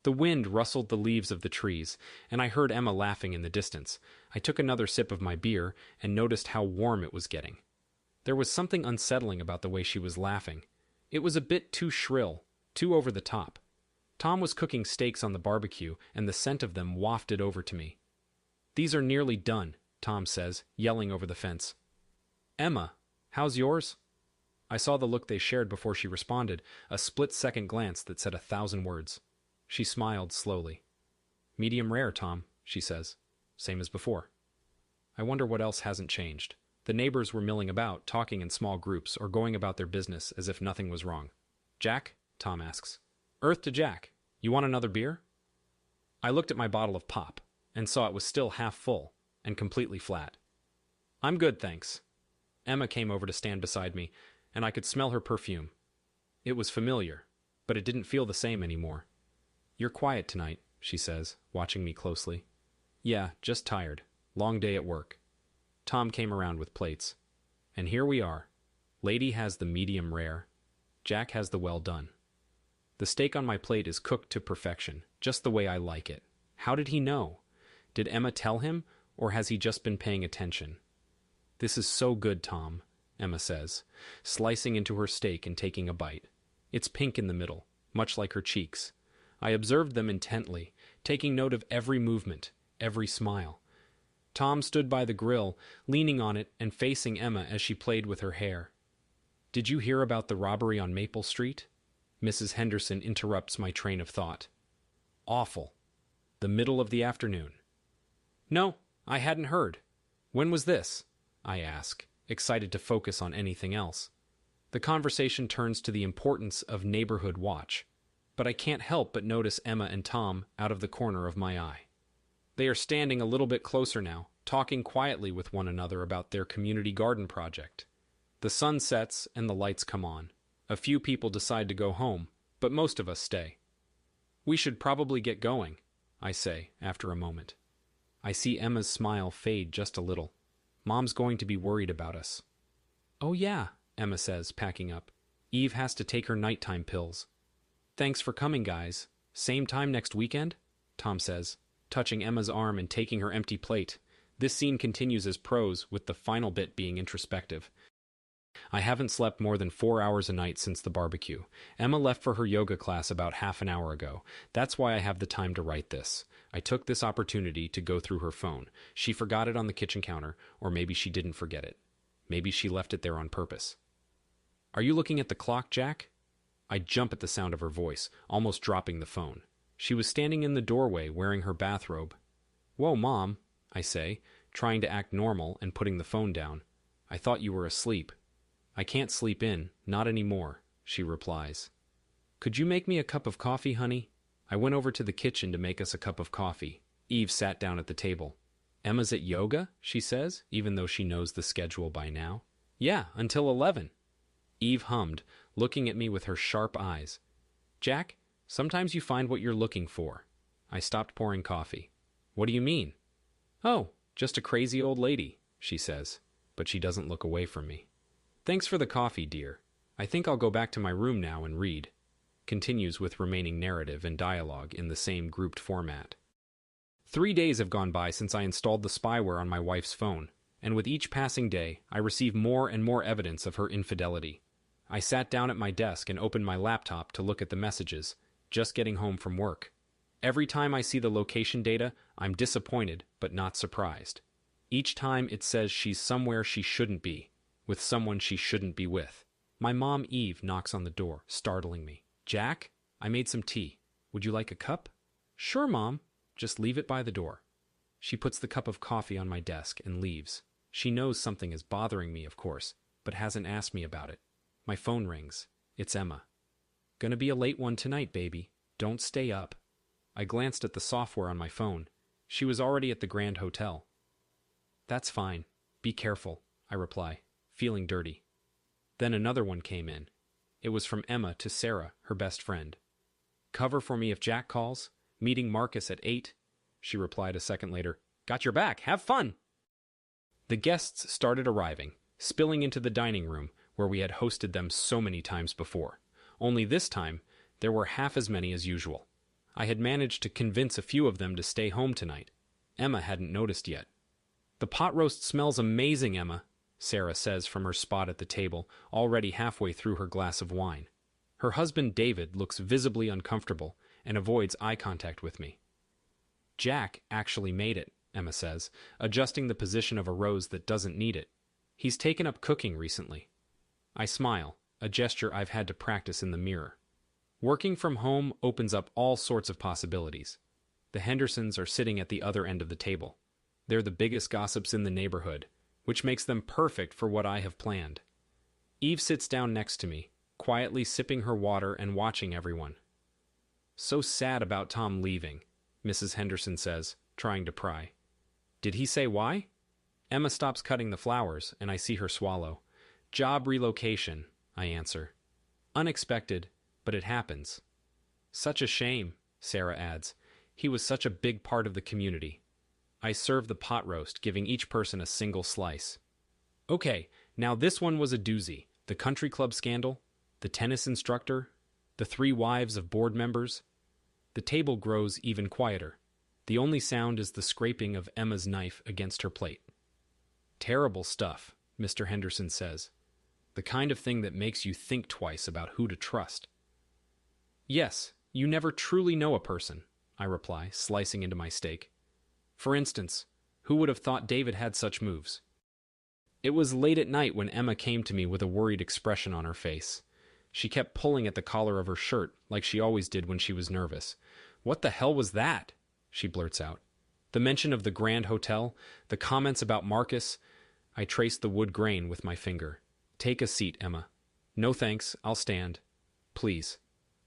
The wind rustled the leaves of the trees, and I heard Emma laughing in the distance. I took another sip of my beer and noticed how warm it was getting. There was something unsettling about the way she was laughing. It was a bit too shrill, too over the top. Tom was cooking steaks on the barbecue, and the scent of them wafted over to me. "These are nearly done," Tom says, yelling over the fence. "Emma, how's yours?" I saw the look they shared before she responded, a split-second glance that said 1,000 words. She smiled slowly. "Medium rare, Tom," she says. "Same as before." I wonder what else hasn't changed. The neighbors were milling about, talking in small groups, or going about their business as if nothing was wrong. "Jack?" Tom asks. "Earth to Jack. You want another beer?" I looked at my bottle of pop, and saw it was still half full, and completely flat. "I'm good, thanks." Emma came over to stand beside me, and I could smell her perfume. It was familiar, but it didn't feel the same anymore. "You're quiet tonight," she says, watching me closely. "Yeah, just tired. Long day at work." Tom came around with plates. And here we are. Lady has the medium rare. Jack has the well done. The steak on my plate is cooked to perfection, just the way I like it. How did he know? Did Emma tell him, or has he just been paying attention? "This is so good, Tom," Emma says, slicing into her steak and taking a bite. It's pink in the middle, much like her cheeks. I observed them intently, taking note of every movement, every smile. Tom stood by the grill, leaning on it and facing Emma as she played with her hair. "Did you hear about the robbery on Maple Street?" Mrs. Henderson interrupts my train of thought. "Awful. The middle of the afternoon." "No, I hadn't heard. When was this?" I ask, excited to focus on anything else. The conversation turns to the importance of neighborhood watch, but I can't help but notice Emma and Tom out of the corner of my eye. They are standing a little bit closer now, talking quietly with one another about their community garden project. The sun sets and the lights come on. A few people decide to go home, but most of us stay. "We should probably get going," I say after a moment. I see Emma's smile fade just a little. Mom's going to be worried about us. "Oh yeah," Emma says, packing up. "Eve has to take her nighttime pills." "Thanks for coming, guys. Same time next weekend?" Tom says, touching Emma's arm and taking her empty plate. This scene continues as prose, with the final bit being introspective. "I haven't slept more than 4 hours a night since the barbecue. Emma left for her yoga class about half an hour ago. That's why I have the time to write this. I took this opportunity to go through her phone. She forgot it on the kitchen counter, or maybe she didn't forget it. Maybe she left it there on purpose." "Are you looking at the clock, Jack?" I jump at the sound of her voice, almost dropping the phone. She was standing in the doorway wearing her bathrobe. "Whoa, Mom," I say, trying to act normal and putting the phone down. "I thought you were asleep." "I can't sleep in, not anymore," she replies. "Could you make me a cup of coffee, honey?" I went over to the kitchen to make us a cup of coffee. Eve sat down at the table. "Emma's at yoga," she says, even though she knows the schedule by now. "Yeah, until 11. Eve hummed, looking at me with her sharp eyes. "Jack, sometimes you find what you're looking for." I stopped pouring coffee. "What do you mean?" "Oh, just a crazy old lady," she says, but she doesn't look away from me. "Thanks for the coffee, dear. I think I'll go back to my room now and read." Continues with remaining narrative and dialogue in the same grouped format. 3 days have gone by since I installed the spyware on my wife's phone, and with each passing day, I receive more and more evidence of her infidelity. I sat down at my desk and opened my laptop to look at the messages, just getting home from work. Every time I see the location data, I'm disappointed but not surprised. Each time it says she's somewhere she shouldn't be, with someone she shouldn't be with. My mom, Eve, knocks on the door, startling me. "Jack, I made some tea. Would you like a cup?" "Sure, Mom. Just leave it by the door." She puts the cup of coffee on my desk and leaves. She knows something is bothering me, of course, but hasn't asked me about it. My phone rings. It's Emma. "Gonna be a late one tonight, baby. Don't stay up." I glanced at the software on my phone. She was already at the Grand Hotel. "That's fine. Be careful," I reply, feeling dirty. Then another one came in. It was from Emma to Sarah, her best friend. "Cover for me if Jack calls. Meeting Marcus at 8. She replied a second later, "Got your back. Have fun." The guests started arriving, spilling into the dining room, where we had hosted them so many times before. Only this time, there were half as many as usual. I had managed to convince a few of them to stay home tonight. Emma hadn't noticed yet. "The pot roast smells amazing, Emma," Sarah says from her spot at the table, already halfway through her glass of wine. Her husband David looks visibly uncomfortable and avoids eye contact with me. "Jack actually made it," Emma says, adjusting the position of a rose that doesn't need it. "He's taken up cooking recently." I smile, a gesture I've had to practice in the mirror. Working from home opens up all sorts of possibilities. The Hendersons are sitting at the other end of the table. They're the biggest gossips in the neighborhood, which makes them perfect for what I have planned. Eve sits down next to me, quietly sipping her water and watching everyone. "So sad about Tom leaving," Mrs. Henderson says, trying to pry. "Did he say why?" Emma stops cutting the flowers, and I see her swallow. "Job relocation," I answer. "Unexpected, but it happens." "Such a shame," Sarah adds. "He was such a big part of the community." I serve the pot roast, giving each person a single slice. "Okay, now this one was a doozy. The country club scandal, the tennis instructor, the 3 wives of board members." The table grows even quieter. The only sound is the scraping of Emma's knife against her plate. "Terrible stuff," Mr. Henderson says. "The kind of thing that makes you think twice about who to trust." "Yes, you never truly know a person," I reply, slicing into my steak. "For instance, who would have thought David had such moves?" It was late at night when Emma came to me with a worried expression on her face. She kept pulling at the collar of her shirt, like she always did when she was nervous. "What the hell was that?" she blurts out. The mention of the Grand Hotel, the comments about Marcus. I trace the wood grain with my finger. "Take a seat, Emma." "No thanks, I'll stand." "Please."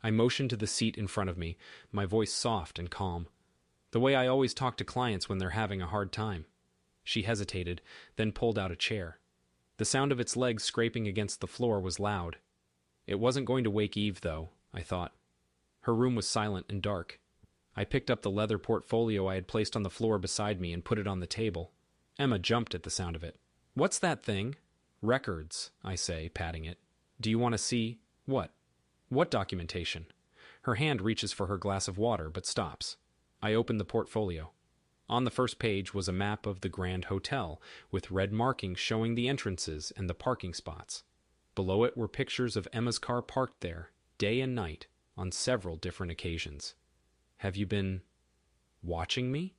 I motion to the seat in front of me, my voice soft and calm. The way I always talk to clients when they're having a hard time. She hesitated, then pulled out a chair. The sound of its legs scraping against the floor was loud. It wasn't going to wake Eve, though, I thought. Her room was silent and dark. I picked up the leather portfolio I had placed on the floor beside me and put it on the table. Emma jumped at the sound of it. "What's that thing?" "Records," I say, patting it. "Do you want to see—" "What?" "What documentation?" Her hand reaches for her glass of water, but stops. I open the portfolio. On the first page was a map of the Grand Hotel, with red markings showing the entrances and the parking spots. Below it were pictures of Emma's car parked there, day and night, on several different occasions. "Have you been watching me?"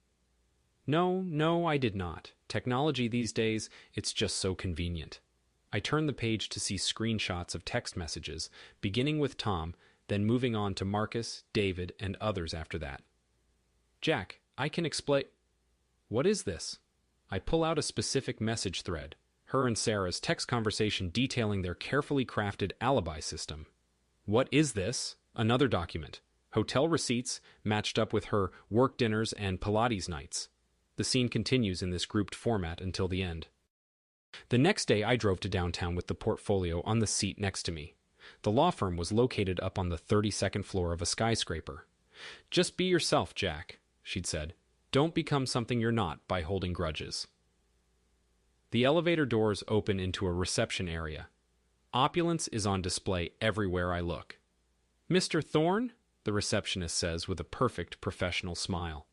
No, I did not. Technology these days, it's just so convenient. I turn the page to see screenshots of text messages, beginning with Tom, then moving on to Marcus, David, and others after that. "Jack, I can explain—" "What is this?" I pull out a specific message thread, her and Sarah's text conversation detailing their carefully crafted alibi system. "What is this?" Another document. Hotel receipts matched up with her work dinners and Pilates nights. The scene continues in this grouped format until the end. The next day I drove to downtown with the portfolio on the seat next to me. The law firm was located up on the 32nd floor of a skyscraper. "Just be yourself, Jack," she'd said. "Don't become something you're not by holding grudges." The elevator doors open into a reception area. Opulence is on display everywhere I look. "Mr. Thorne?" the receptionist says with a perfect professional smile.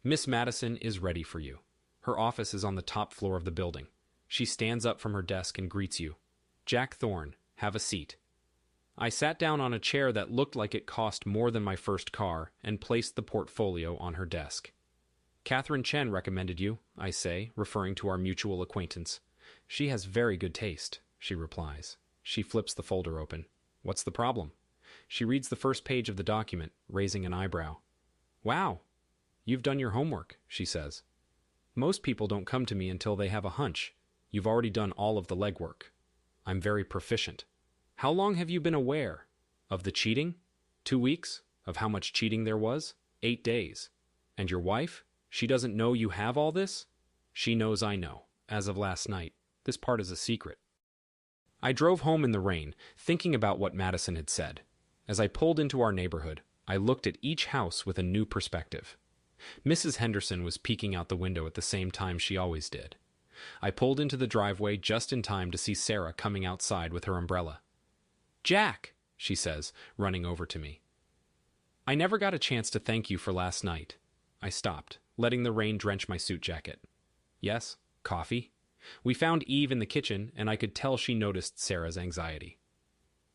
"Miss Madison is ready for you. Her office is on the top floor of the building." She stands up from her desk and greets you. "Jack Thorne, have a seat." I sat down on a chair that looked like it cost more than my first car and placed the portfolio on her desk. "Catherine Chen recommended you," I say, referring to our mutual acquaintance. "She has very good taste," she replies. She flips the folder open. "What's the problem?" She reads the first page of the document, raising an eyebrow. "Wow, you've done your homework," she says. "Most people don't come to me until they have a hunch. You've already done all of the legwork." I'm very proficient. "How long have you been aware?" "Of the cheating?" 2 weeks. "Of how much cheating there was?" 8 days. "And your wife? She doesn't know you have all this?" "She knows I know, as of last night. This part is a secret." I drove home in the rain, thinking about what Madison had said. As I pulled into our neighborhood, I looked at each house with a new perspective. Mrs. Henderson was peeking out the window at the same time she always did. I pulled into the driveway just in time to see Sarah coming outside with her umbrella. "Jack," she says, running over to me. I never got a chance to thank you for last night. I stopped, letting the rain drench my suit jacket. Yes, coffee. We found Eve in the kitchen, and I could tell she noticed Sarah's anxiety.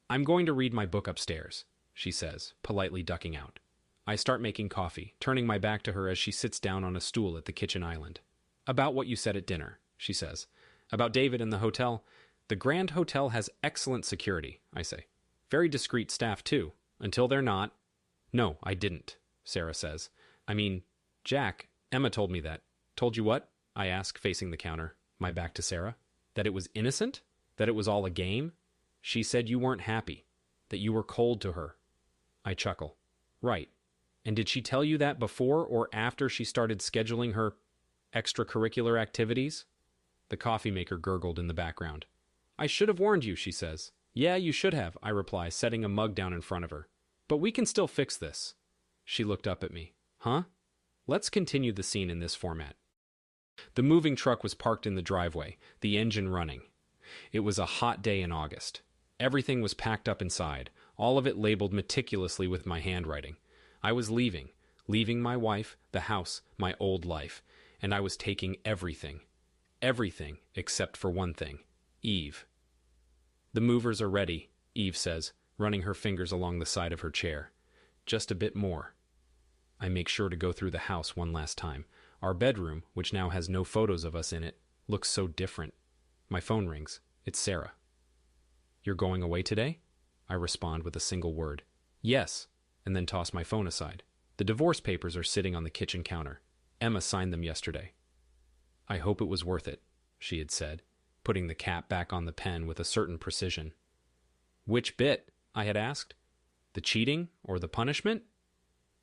I'm going to read my book upstairs, she says, politely ducking out. I start making coffee, turning my back to her as she sits down on a stool at the kitchen island. About what you said at dinner, she says. About David and the hotel. The Grand Hotel has excellent security, I say. Very discreet staff, too, until they're not. No, I didn't, Sarah says. I mean, Jack, Emma told me that. Told you what? I ask, facing the counter, my back to Sarah. That it was innocent? That it was all a game? She said you weren't happy. That you were cold to her. I chuckle. Right. And did she tell you that before or after she started scheduling her extracurricular activities? The coffee maker gurgled in the background. I should have warned you, she says. Yeah, you should have, I reply, setting a mug down in front of her. But we can still fix this. She looked up at me. Huh? Let's continue the scene in this format. The moving truck was parked in the driveway, the engine running. It was a hot day in August. Everything was packed up inside, all of it labeled meticulously with my handwriting. I was leaving my wife, the house, my old life, and I was taking everything. Everything except for one thing, Eve. The movers are ready, Eve says, running her fingers along the side of her chair. Just a bit more. I make sure to go through the house one last time. Our bedroom, which now has no photos of us in it, looks so different. My phone rings. It's Sarah. You're going away today? I respond with a single word. Yes, and then toss my phone aside. The divorce papers are sitting on the kitchen counter. Emma signed them yesterday. I hope it was worth it, she had said, putting the cap back on the pen with a certain precision. Which bit? I had asked. The cheating or the punishment?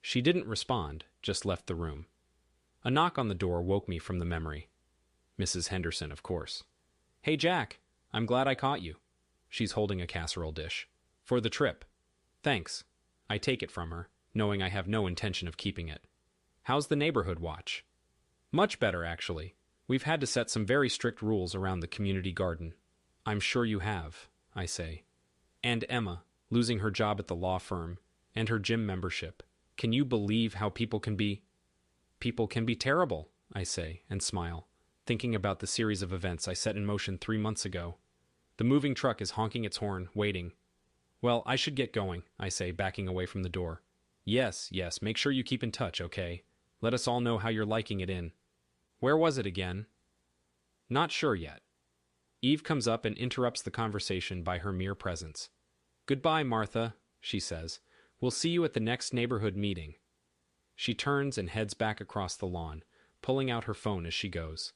She didn't respond, just left the room. A knock on the door woke me from the memory. Mrs. Henderson, of course. Hey, Jack, I'm glad I caught you. She's holding a casserole dish. For the trip. Thanks. I take it from her, knowing I have no intention of keeping it. How's the neighborhood watch? Much better, actually. We've had to set some very strict rules around the community garden. I'm sure you have, I say. And Emma, losing her job at the law firm, and her gym membership. Can you believe how people can be terrible, I say, and smile, thinking about the series of events I set in motion 3 months ago. The moving truck is honking its horn, waiting. Well, I should get going, I say, backing away from the door. Yes, make sure you keep in touch, okay? Let us all know how you're liking it in. Where was it again? Not sure yet. Eve comes up and interrupts the conversation by her mere presence. Goodbye, Martha, she says. We'll see you at the next neighborhood meeting. She turns and heads back across the lawn, pulling out her phone as she goes.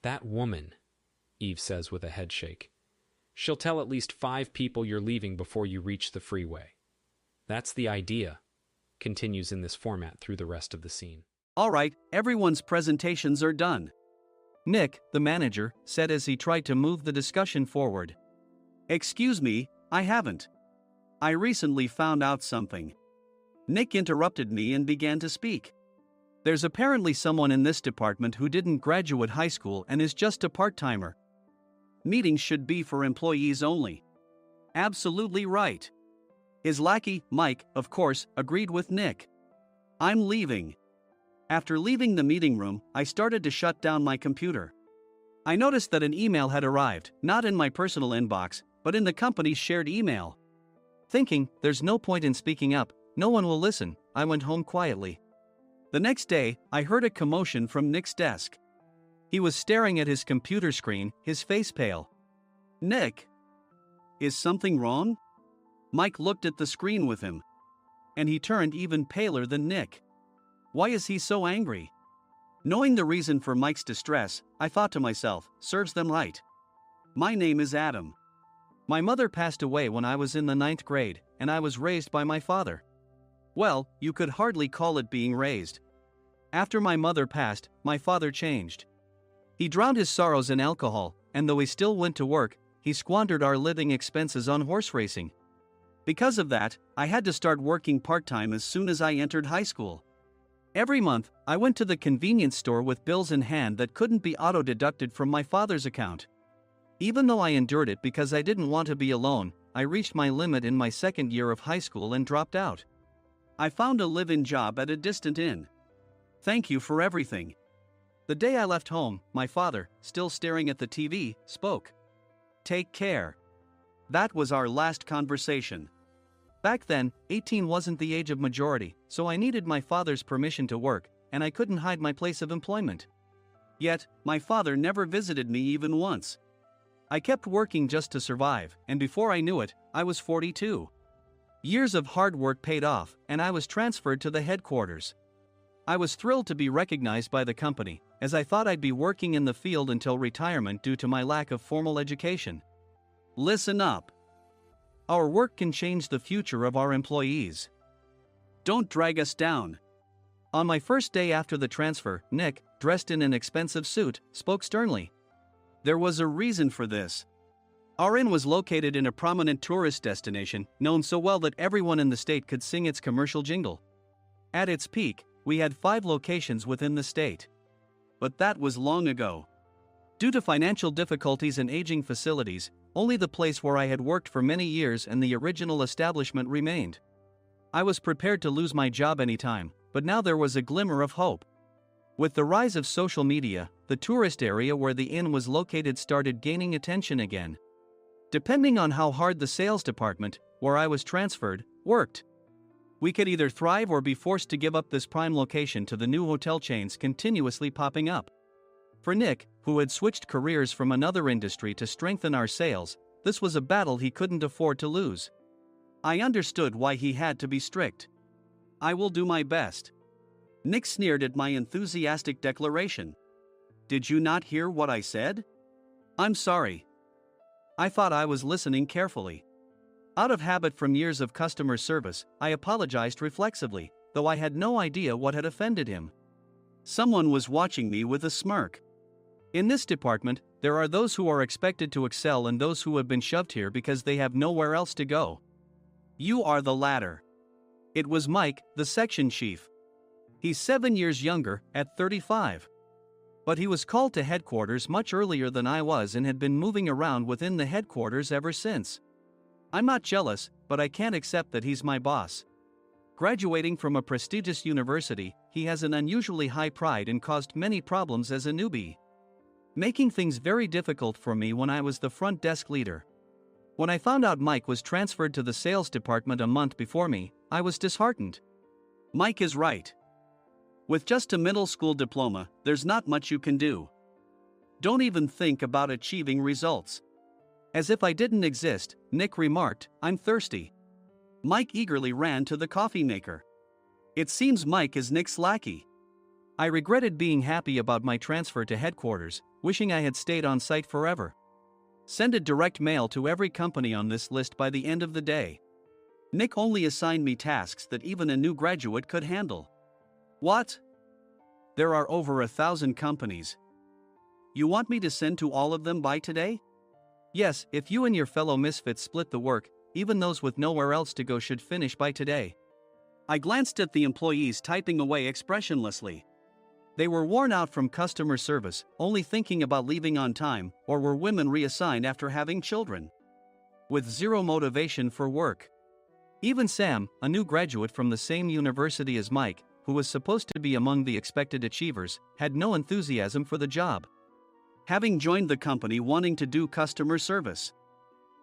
That woman, Eve says with a head shake. She'll tell at least 5 people you're leaving before you reach the freeway. That's the idea, continues in this format through the rest of the scene. All right, everyone's presentations are done. Nick, the manager, said as he tried to move the discussion forward. Excuse me, I haven't. I recently found out something. Nick interrupted me and began to speak. There's apparently someone in this department who didn't graduate high school and is just a part-timer. Meetings should be for employees only. Absolutely right. His lackey, Mike, of course, agreed with Nick. I'm leaving. After leaving the meeting room, I started to shut down my computer. I noticed that an email had arrived, not in my personal inbox, but in the company's shared email. Thinking, there's no point in speaking up, no one will listen, I went home quietly. The next day, I heard a commotion from Nick's desk. He was staring at his computer screen, his face pale. Nick? Is something wrong? Mike looked at the screen with him. And he turned even paler than Nick. Why is he so angry? Knowing the reason for Mike's distress, I thought to myself, serves them right. My name is Adam. My mother passed away when I was in the 9th grade, and I was raised by my father. Well, you could hardly call it being raised. After my mother passed, my father changed. He drowned his sorrows in alcohol, and though he still went to work, he squandered our living expenses on horse racing. Because of that, I had to start working part-time as soon as I entered high school. Every month, I went to the convenience store with bills in hand that couldn't be auto-deducted from my father's account. Even though I endured it because I didn't want to be alone, I reached my limit in my 2nd year of high school and dropped out. I found a live-in job at a distant inn. Thank you for everything. The day I left home, my father, still staring at the TV, spoke. Take care. That was our last conversation. Back then, 18 wasn't the age of majority, so I needed my father's permission to work, and I couldn't hide my place of employment. Yet, my father never visited me even once. I kept working just to survive, and before I knew it, I was 42. Years of hard work paid off, and I was transferred to the headquarters. I was thrilled to be recognized by the company, as I thought I'd be working in the field until retirement due to my lack of formal education. Listen up. Our work can change the future of our employees. Don't drag us down. On my first day after the transfer, Nick, dressed in an expensive suit, spoke sternly. There was a reason for this. Our inn was located in a prominent tourist destination, known so well that everyone in the state could sing its commercial jingle. At its peak, we had 5 locations within the state. But that was long ago. Due to financial difficulties and aging facilities, only the place where I had worked for many years and the original establishment remained. I was prepared to lose my job anytime, but now there was a glimmer of hope. With the rise of social media, the tourist area where the inn was located started gaining attention again. Depending on how hard the sales department, where I was transferred, worked, we could either thrive or be forced to give up this prime location to the new hotel chains continuously popping up. For Nick, who had switched careers from another industry to strengthen our sales, this was a battle he couldn't afford to lose. I understood why he had to be strict. I will do my best. Nick sneered at my enthusiastic declaration. Did you not hear what I said? I'm sorry. I thought I was listening carefully. Out of habit from years of customer service, I apologized reflexively, though I had no idea what had offended him. Someone was watching me with a smirk. In this department, there are those who are expected to excel and those who have been shoved here because they have nowhere else to go. You are the latter. It was Mike, the section chief. He's 7 years younger, at 35. But he was called to headquarters much earlier than I was and had been moving around within the headquarters ever since. I'm not jealous, but I can't accept that he's my boss. Graduating from a prestigious university, he has an unusually high pride and caused many problems as a newbie, making things very difficult for me when I was the front desk leader. When I found out Mike was transferred to the sales department a month before me, I was disheartened. Mike is right. With just a middle school diploma, there's not much you can do. Don't even think about achieving results. As if I didn't exist, Nick remarked, I'm thirsty. Mike eagerly ran to the coffee maker. It seems Mike is Nick's lackey. I regretted being happy about my transfer to headquarters, wishing I had stayed on site forever. Send a direct mail to every company on this list by the end of the day. Nick only assigned me tasks that even a new graduate could handle. What? There are over 1,000 companies. You want me to send to all of them by today? Yes, if you and your fellow misfits split the work, even those with nowhere else to go should finish by today. I glanced at the employees typing away expressionlessly. They were worn out from customer service, only thinking about leaving on time, or were women reassigned after having children, with zero motivation for work. Even Sam, a new graduate from the same university as Mike, who was supposed to be among the expected achievers, had no enthusiasm for the job, having joined the company wanting to do customer service.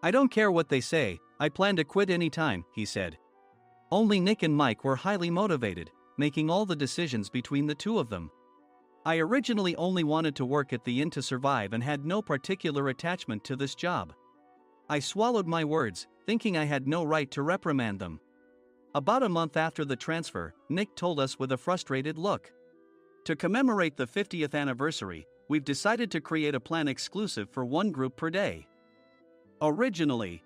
I don't care what they say, I plan to quit anytime, he said. Only Nick and Mike were highly motivated, making all the decisions between the two of them. I originally only wanted to work at the inn to survive and had no particular attachment to this job. I swallowed my words, thinking I had no right to reprimand them. About a month after the transfer, Nick told us with a frustrated look. To commemorate the 50th anniversary, we've decided to create a plan exclusive for one group per day. Originally,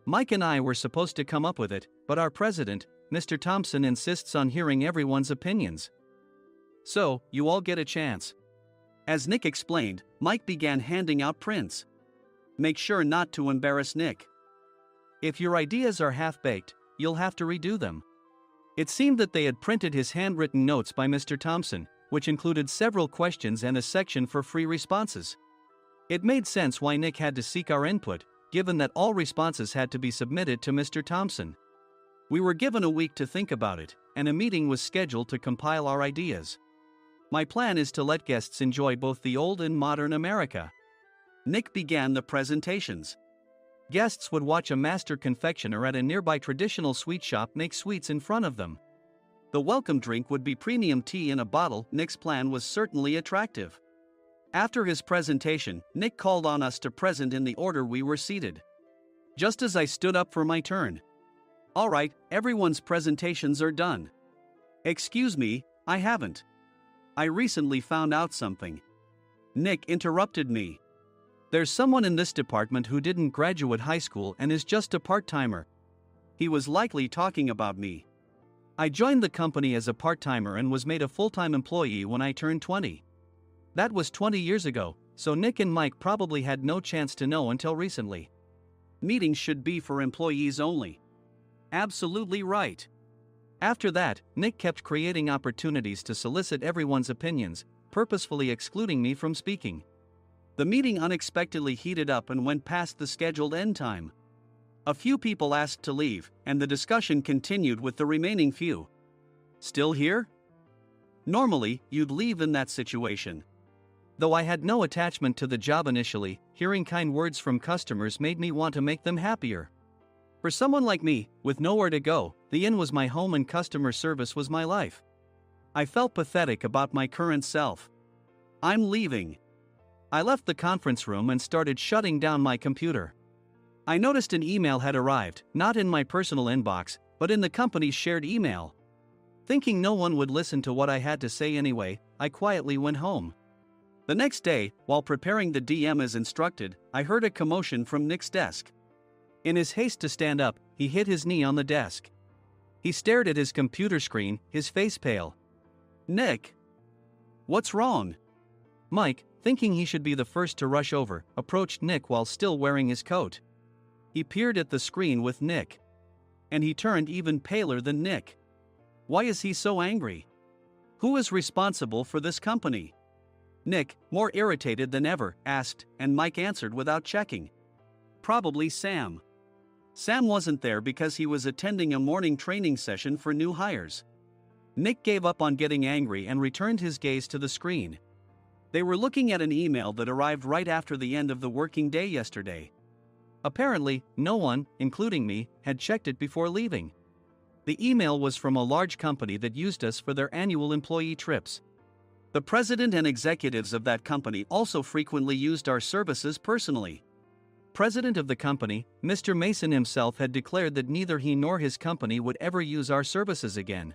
Mike and I were supposed to come up with it, but our president, Mr. Thompson, insists on hearing everyone's opinions. So, you all get a chance. As Nick explained, Mike began handing out prints. Make sure not to embarrass Nick. If your ideas are half-baked, you'll have to redo them. It seemed that they had printed his handwritten notes by Mr. Thompson, which included several questions and a section for free responses. It made sense why Nick had to seek our input, given that all responses had to be submitted to Mr. Thompson. We were given a week to think about it, and a meeting was scheduled to compile our ideas. My plan is to let guests enjoy both the old and modern America. Nick began the presentations. Guests would watch a master confectioner at a nearby traditional sweet shop make sweets in front of them. The welcome drink would be premium tea in a bottle. Nick's plan was certainly attractive. After his presentation, Nick called on us to present in the order we were seated. Just as I stood up for my turn. "All right, everyone's presentations are done." "Excuse me, I haven't. I recently found out something." Nick interrupted me. "There's someone in this department who didn't graduate high school and is just a part-timer." He was likely talking about me. I joined the company as a part-timer and was made a full-time employee when I turned 20. That was 20 years ago, so Nick and Mike probably had no chance to know until recently. Meetings should be for employees only. Absolutely right. After that, Nick kept creating opportunities to solicit everyone's opinions, purposefully excluding me from speaking. The meeting unexpectedly heated up and went past the scheduled end time. A few people asked to leave, and the discussion continued with the remaining few. "Still here?" Normally, you'd leave in that situation. Though I had no attachment to the job initially, hearing kind words from customers made me want to make them happier. For someone like me, with nowhere to go, the inn was my home and customer service was my life. I felt pathetic about my current self. "I'm leaving." I left the conference room and started shutting down my computer. I noticed an email had arrived, not in my personal inbox, but in the company's shared email. Thinking no one would listen to what I had to say anyway, I quietly went home. The next day, while preparing the DM as instructed, I heard a commotion from Nick's desk. In his haste to stand up, he hit his knee on the desk. He stared at his computer screen, his face pale. "Nick? What's wrong?" Mike, thinking he should be the first to rush over, approached Nick while still wearing his coat. He peered at the screen with Nick. And he turned even paler than Nick. Why is he so angry? Who is responsible for this company? Nick, more irritated than ever, asked, and Mike answered without checking. Probably Sam. Sam wasn't there because he was attending a morning training session for new hires. Nick gave up on getting angry and returned his gaze to the screen. They were looking at an email that arrived right after the end of the working day yesterday. Apparently, no one, including me, had checked it before leaving. The email was from a large company that used us for their annual employee trips. The president and executives of that company also frequently used our services personally. President of the company, Mr. Mason himself, had declared that neither he nor his company would ever use our services again.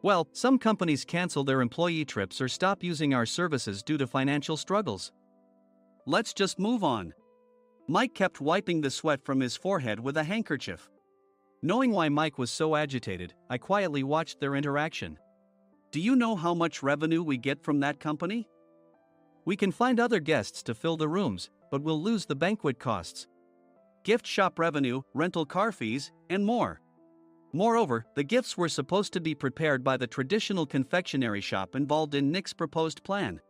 Well, some companies cancel their employee trips or stop using our services due to financial struggles. Let's just move on. Mike kept wiping the sweat from his forehead with a handkerchief. Knowing why Mike was so agitated, I quietly watched their interaction. "Do you know how much revenue we get from that company?" "We can find other guests to fill the rooms, but we'll lose the banquet costs. Gift shop revenue, rental car fees, and more. Moreover, the gifts were supposed to be prepared by the traditional confectionery shop involved in Nick's proposed plan.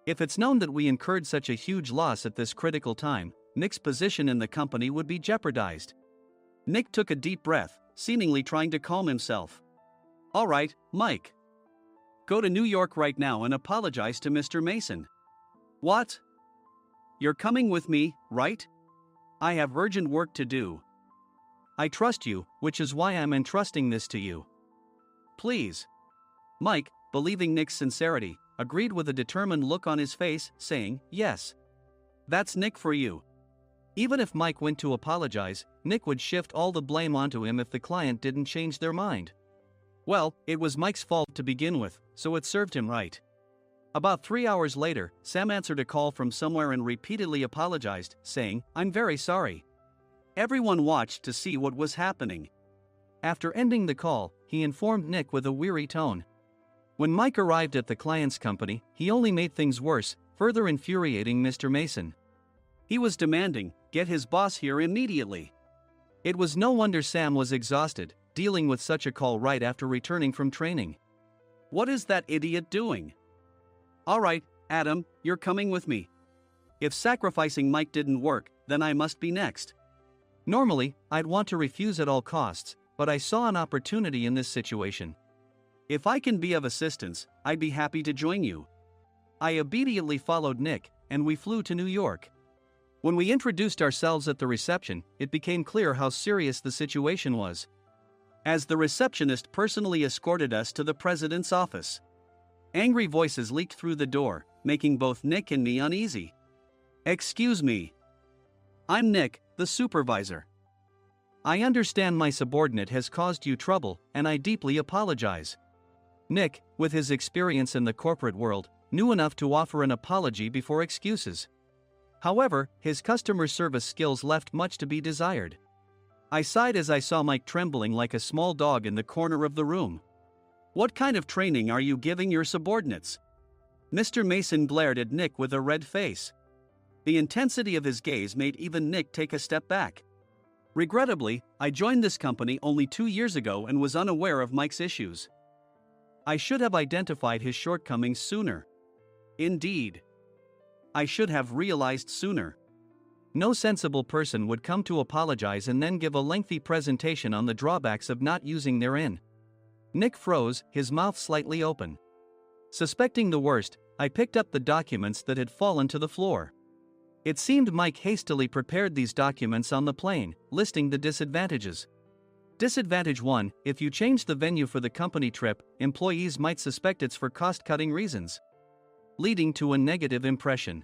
If it's known that we incurred such a huge loss at this critical time, Nick's position in the company would be jeopardized." Nick took a deep breath, seemingly trying to calm himself. "All right, Mike. Go to New York right now and apologize to Mr. Mason." "What? You're coming with me, right? I have urgent work to do." "I trust you, which is why I'm entrusting this to you." "Please." Mike, believing Nick's sincerity, agreed with a determined look on his face, saying, "Yes. That's Nick for you." Even if Mike went to apologize, Nick would shift all the blame onto him if the client didn't change their mind. Well, it was Mike's fault to begin with, so it served him right. About 3 hours later, Sam answered a call from somewhere and repeatedly apologized, saying, "I'm very sorry." Everyone watched to see what was happening. After ending the call, he informed Nick with a weary tone. When Mike arrived at the client's company, he only made things worse, further infuriating Mr. Mason. He was demanding, "Get his boss here immediately." It was no wonder Sam was exhausted, dealing with such a call right after returning from training. "What is that idiot doing?" "All right, Adam, you're coming with me. If sacrificing Mike didn't work, then I must be next." Normally, I'd want to refuse at all costs, but I saw an opportunity in this situation. If I can be of assistance, I'd be happy to join you. I obediently followed Nick, and we flew to New York. When we introduced ourselves at the reception, it became clear how serious the situation was, as the receptionist personally escorted us to the president's office. Angry voices leaked through the door, making both Nick and me uneasy. "Excuse me. I'm Nick, the supervisor. I understand my subordinate has caused you trouble, and I deeply apologize." Nick, with his experience in the corporate world, knew enough to offer an apology before excuses. However, his customer service skills left much to be desired. I sighed as I saw Mike trembling like a small dog in the corner of the room. "What kind of training are you giving your subordinates?" Mr. Mason glared at Nick with a red face. The intensity of his gaze made even Nick take a step back. Regrettably, I joined this company only 2 years ago and was unaware of Mike's issues. I should have identified his shortcomings sooner. Indeed, I should have realized sooner. No sensible person would come to apologize and then give a lengthy presentation on the drawbacks of not using therein. Nick froze, his mouth slightly open. Suspecting the worst, I picked up the documents that had fallen to the floor. It seemed Mike hastily prepared these documents on the plane, listing the disadvantages. Disadvantage 1: if you change the venue for the company trip, employees might suspect it's for cost-cutting reasons, leading to a negative impression.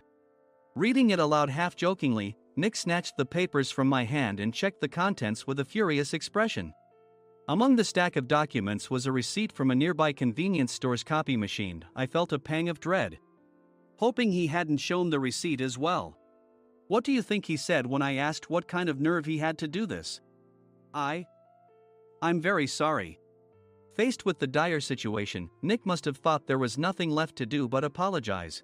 Reading it aloud half-jokingly, Nick snatched the papers from my hand and checked the contents with a furious expression. Among the stack of documents was a receipt from a nearby convenience store's copy machine. I felt a pang of dread, hoping he hadn't shown the receipt as well. What do you think he said when I asked what kind of nerve he had to do this? I'm very sorry." Faced with the dire situation, Nick must have thought there was nothing left to do but apologize.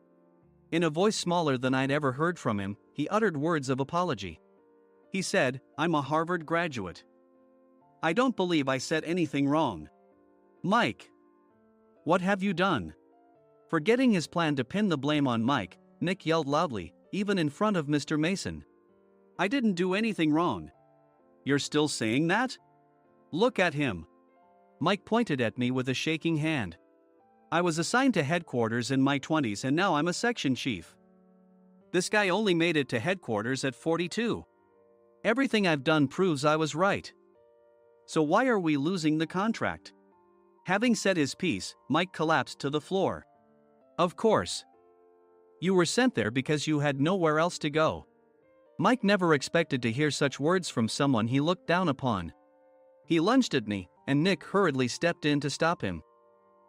In a voice smaller than I'd ever heard from him, he uttered words of apology. He said, "I'm a Harvard graduate. I don't believe I said anything wrong." "Mike, what have you done?" Forgetting his plan to pin the blame on Mike, Nick yelled loudly, even in front of Mr. Mason. "I didn't do anything wrong." "You're still saying that? Look at him." Mike pointed at me with a shaking hand. "I was assigned to headquarters in my 20s and now I'm a section chief. This guy only made it to headquarters at 42. Everything I've done proves I was right. So why are we losing the contract?" Having said his piece, Mike collapsed to the floor. "Of course. You were sent there because you had nowhere else to go." Mike never expected to hear such words from someone he looked down upon. He lunged at me, and Nick hurriedly stepped in to stop him.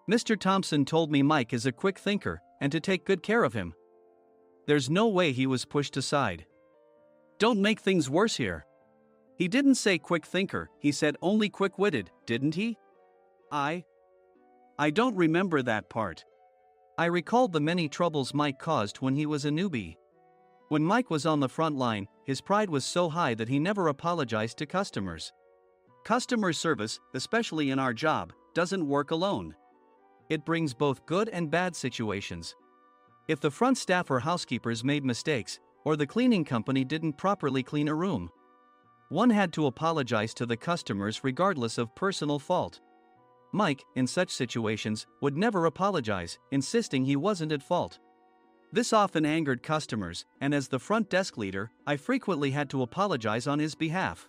"Mr. Thompson told me Mike is a quick thinker, and to take good care of him." There's no way he was pushed aside. "Don't make things worse here. He didn't say quick thinker, he said only quick-witted, didn't he?" I don't remember that part." I recalled the many troubles Mike caused when he was a newbie. When Mike was on the front line, his pride was so high that he never apologized to customers. Customer service, especially in our job, doesn't work alone. It brings both good and bad situations. If the front staff or housekeepers made mistakes, or the cleaning company didn't properly clean a room, one had to apologize to the customers regardless of personal fault. Mike, in such situations, would never apologize, insisting he wasn't at fault. This often angered customers, and as the front desk leader, I frequently had to apologize on his behalf.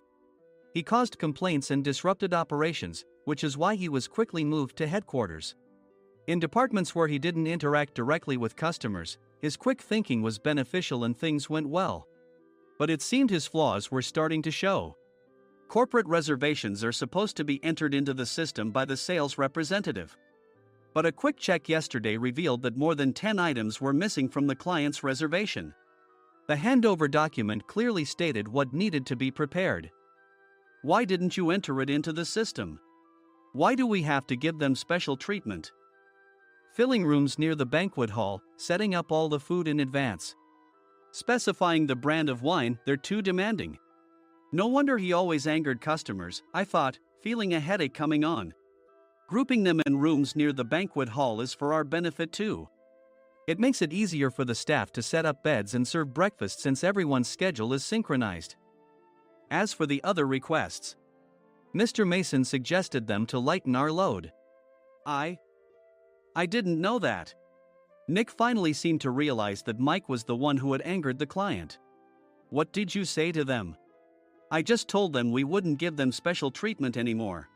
He caused complaints and disrupted operations, which is why he was quickly moved to headquarters. In departments where he didn't interact directly with customers, his quick thinking was beneficial and things went well. But it seemed his flaws were starting to show. Corporate reservations are supposed to be entered into the system by the sales representative. But a quick check yesterday revealed that more than 10 items were missing from the client's reservation. The handover document clearly stated what needed to be prepared. Why didn't you enter it into the system? Why do we have to give them special treatment? Filling rooms near the banquet hall, setting up all the food in advance. Specifying the brand of wine, they're too demanding. No wonder he always angered customers, I thought, feeling a headache coming on. Grouping them in rooms near the banquet hall is for our benefit too. It makes it easier for the staff to set up beds and serve breakfast since everyone's schedule is synchronized. As for the other requests, Mr. Mason suggested them to lighten our load. I didn't know that. Nick finally seemed to realize that Mike was the one who had angered the client. What did you say to them? I just told them we wouldn't give them special treatment anymore.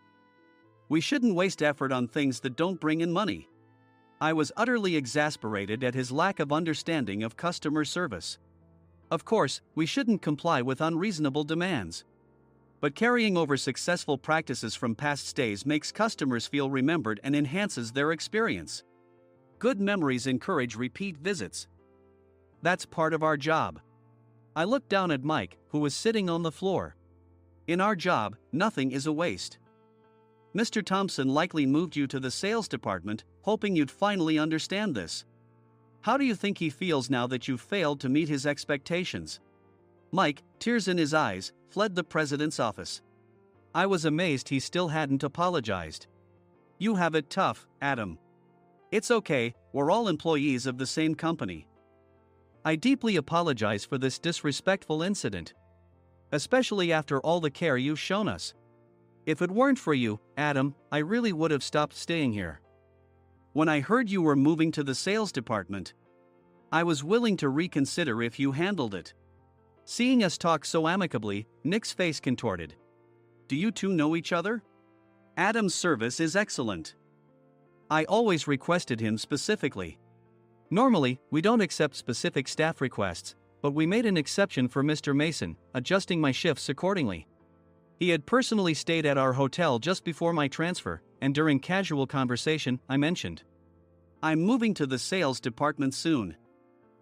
We shouldn't waste effort on things that don't bring in money. I was utterly exasperated at his lack of understanding of customer service. Of course, we shouldn't comply with unreasonable demands. But carrying over successful practices from past stays makes customers feel remembered and enhances their experience. Good memories encourage repeat visits. That's part of our job. I looked down at Mike, who was sitting on the floor. In our job, nothing is a waste. Mr. Thompson likely moved you to the sales department, hoping you'd finally understand this. How do you think he feels now that you've failed to meet his expectations? Mike, tears in his eyes, fled the president's office. I was amazed he still hadn't apologized. You have it tough, Adam. It's okay, we're all employees of the same company. I deeply apologize for this disrespectful incident. Especially after all the care you've shown us. If it weren't for you, Adam, I really would have stopped staying here. When I heard you were moving to the sales department, I was willing to reconsider if you handled it. Seeing us talk so amicably, Nick's face contorted. Do you two know each other? Adam's service is excellent. I always requested him specifically. Normally, we don't accept specific staff requests, but we made an exception for Mr. Mason, adjusting my shifts accordingly. He had personally stayed at our hotel just before my transfer, and during casual conversation, I mentioned, I'm moving to the sales department soon.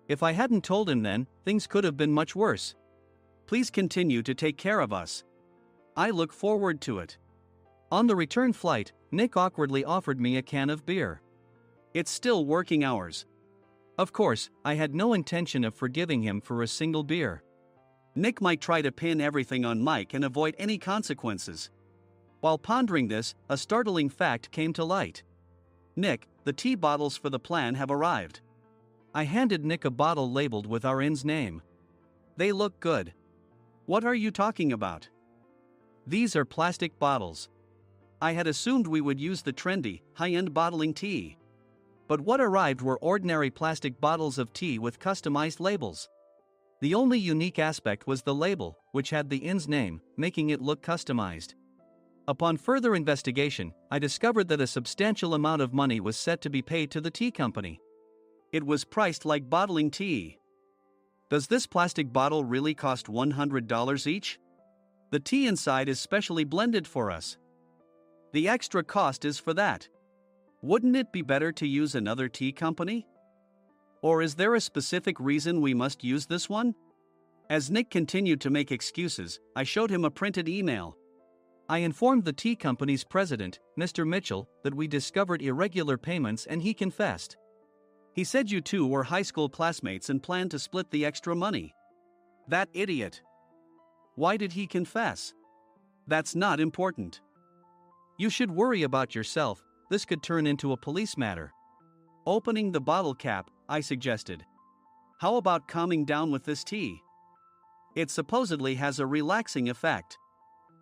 If I hadn't told him then, things could have been much worse. Please continue to take care of us. I look forward to it. On the return flight, Nick awkwardly offered me a can of beer. It's still working hours. Of course, I had no intention of forgiving him for a single beer. Nick might try to pin everything on Mike and avoid any consequences. While pondering this, a startling fact came to light. Nick, the tea bottles for the plan have arrived. I handed Nick a bottle labeled with our inn's name. They look good. What are you talking about? These are plastic bottles. I had assumed we would use the trendy, high-end bottling tea. But what arrived were ordinary plastic bottles of tea with customized labels. The only unique aspect was the label, which had the inn's name, making it look customized. Upon further investigation, I discovered that a substantial amount of money was set to be paid to the tea company. It was priced like bottling tea. Does this plastic bottle really cost $100 each? The tea inside is specially blended for us. The extra cost is for that. Wouldn't it be better to use another tea company? Or is there a specific reason we must use this one? As Nick continued to make excuses, I showed him a printed email. I informed the tea company's president, Mr. Mitchell, that we discovered irregular payments and he confessed. He said you two were high school classmates and planned to split the extra money. That idiot. Why did he confess? That's not important. You should worry about yourself, this could turn into a police matter. Opening the bottle cap, I suggested. How about calming down with this tea? It supposedly has a relaxing effect.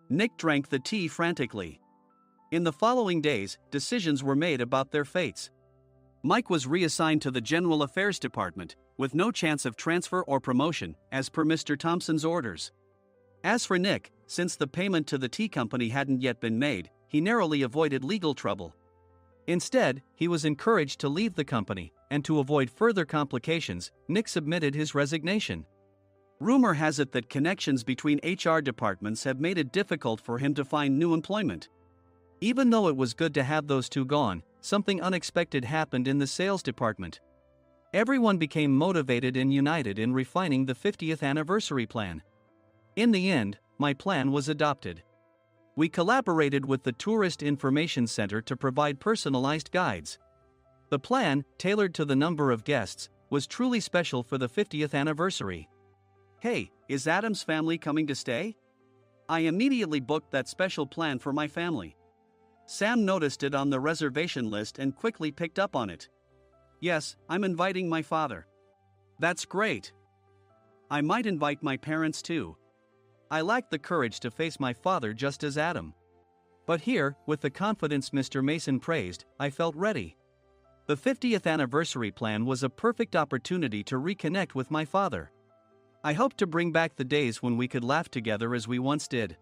Nick drank the tea frantically. In the following days, decisions were made about their fates. Mike was reassigned to the General Affairs Department, with no chance of transfer or promotion, as per Mr. Thompson's orders. As for Nick, since the payment to the tea company hadn't yet been made, he narrowly avoided legal trouble. Instead, he was encouraged to leave the company, and to avoid further complications, Nick submitted his resignation. Rumor has it that connections between HR departments have made it difficult for him to find new employment. Even though it was good to have those two gone, something unexpected happened in the sales department. Everyone became motivated and united in refining the 50th anniversary plan. In the end, my plan was adopted. We collaborated with the Tourist Information Center to provide personalized guides. The plan, tailored to the number of guests, was truly special for the 50th anniversary. Hey, is Adam's family coming to stay? I immediately booked that special plan for my family. Sam noticed it on the reservation list and quickly picked up on it. Yes, I'm inviting my father. That's great. I might invite my parents too. I lacked the courage to face my father just as Adam. But here, with the confidence Mr. Mason praised, I felt ready. The 50th anniversary plan was a perfect opportunity to reconnect with my father. I hoped to bring back the days when we could laugh together as we once did.